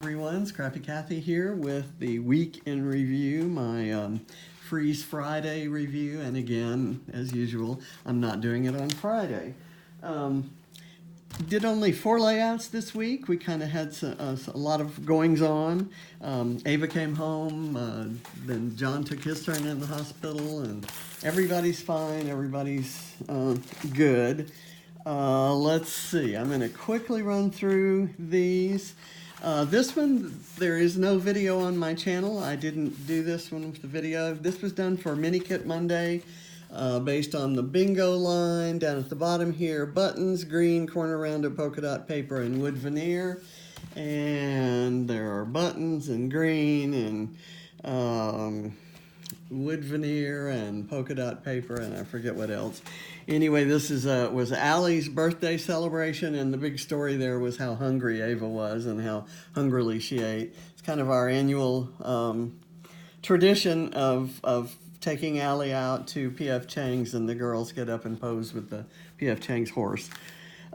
everyone, Scrappy Kathy here with the week in review, my Freeze Friday review, and again, as usual, I'm not doing it on Friday. Did only 4 layouts this week. We kind of had a lot of goings on. Ava came home, then John took his turn in the hospital, and everybody's fine, everybody's good. Let's see, I'm going to quickly run through these. This one, there is no video on my channel. I didn't do this one with the video. This was done for Mini Kit Monday, based on the bingo line down at the bottom here. Buttons, green, corner rounded polka dot paper, and wood veneer. And there are buttons and green and wood veneer and polka dot paper, and I forget what else. Anyway, this was Allie's birthday celebration, and the big story there was how hungry Ava was and how hungrily she ate. It's kind of our annual tradition of taking Allie out to P.F. Chang's, and the girls get up and pose with the P.F. Chang's horse.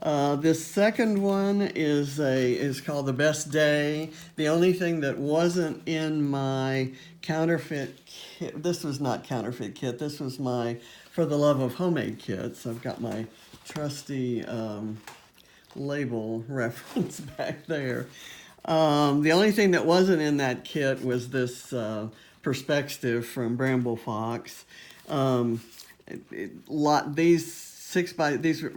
This second one is called The Best Day. The only thing that wasn't in my counterfeit kit, this was not counterfeit kit, this was my For the Love of Homemade kits. I've got my trusty label reference back there. The only thing that wasn't in that kit was this perspective from Bramble Fox. These were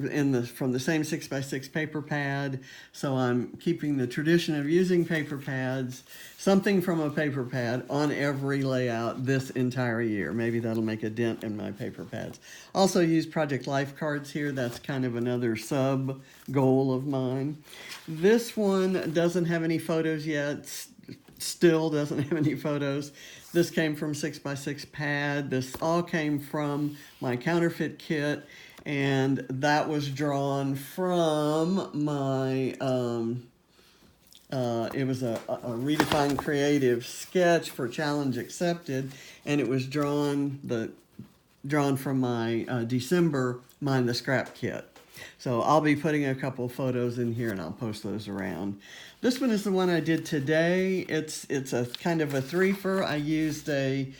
from the same 6x6 paper pad, so I'm keeping the tradition of using paper pads, something from a paper pad on every layout this entire year. Maybe that'll make a dent in my paper pads. Also use Project Life cards here. That's kind of another sub goal of mine. This one doesn't have any photos yet. Still doesn't have any photos. This came from 6x6 pad. This all came from my counterfeit kit, and that was drawn from my, it was a Redefined Creative sketch for Challenge Accepted, and it was drawn from my December Mind the Scrap kit. So I'll be putting a couple photos in here, and I'll post those around. This one is the one I did today. It's a kind of a threefer. I used a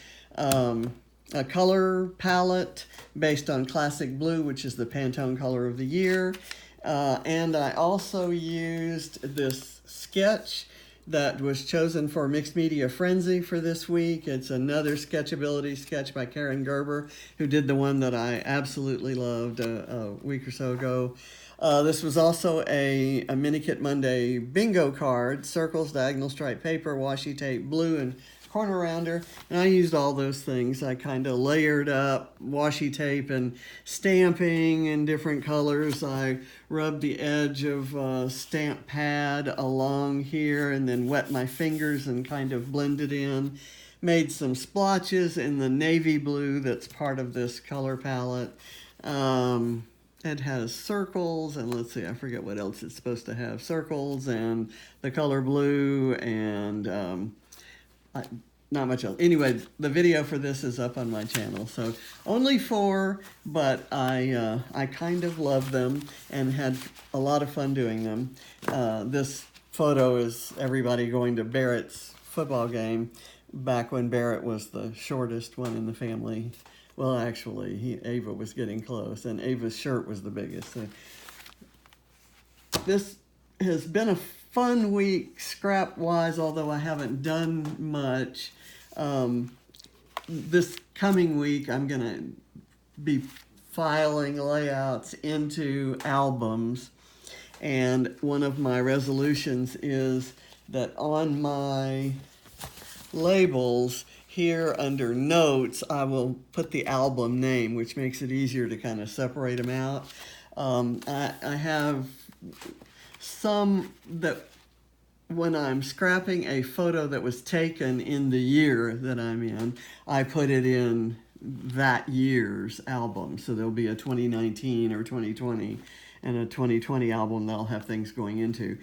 color palette based on Classic Blue, which is the Pantone color of the year. And I also used this sketch that was chosen for Mixed Media Frenzy for this week. It's another Sketchability sketch by Karen Gerber, who did the one that I absolutely loved a week or so ago. This was also a Mini Kit Monday bingo card, circles, diagonal stripe paper, washi tape, blue, and corner rounder, and I used all those things. I kind of layered up washi tape and stamping in different colors. I rubbed the edge of stamp pad along here and then wet my fingers and kind of blended in. Made some splotches in the navy blue that's part of this color palette. It has circles, and let's see, I forget what else it's supposed to have. Circles and the color blue, and not much else. Anyway, the video for this is up on my channel. So only 4, but I kind of love them and had a lot of fun doing them. This photo is everybody going to Barrett's football game back when Barrett was the shortest one in the family. Well, actually, Ava was getting close, and Ava's shirt was the biggest. So this has been a fun week scrap-wise, although I haven't done much. This coming week, I'm going to be filing layouts into albums, and one of my resolutions is that on my labels here under notes, I will put the album name, which makes it easier to kind of separate them out. I have some that when I'm scrapping a photo that was taken in the year that I'm in, I put it in that year's album. So there'll be a 2019 or 2020 and a 2020 album that'll have things going into.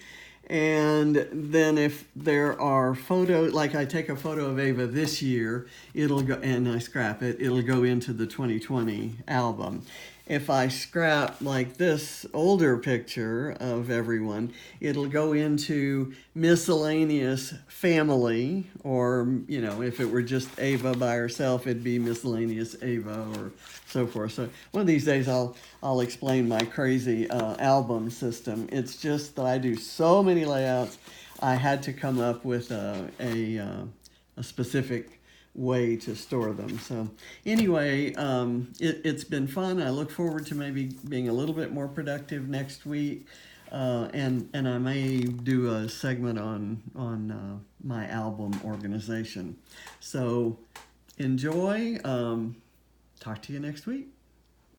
And then if there are photos, like I take a photo of Ava this year, it'll go, and I scrap it, it'll go into the 2020 album. if I scrap like this older picture of everyone, it'll go into miscellaneous family, or, if it were just Ava by herself, it'd be miscellaneous Ava or so forth. So one of these days I'll explain my crazy album system. It's just that I do so many layouts, I had to come up with a specific way to store them. So anyway, it's been fun. I look forward to maybe being a little bit more productive next week, and I may do a segment on my album organization. So enjoy. Talk to you next week.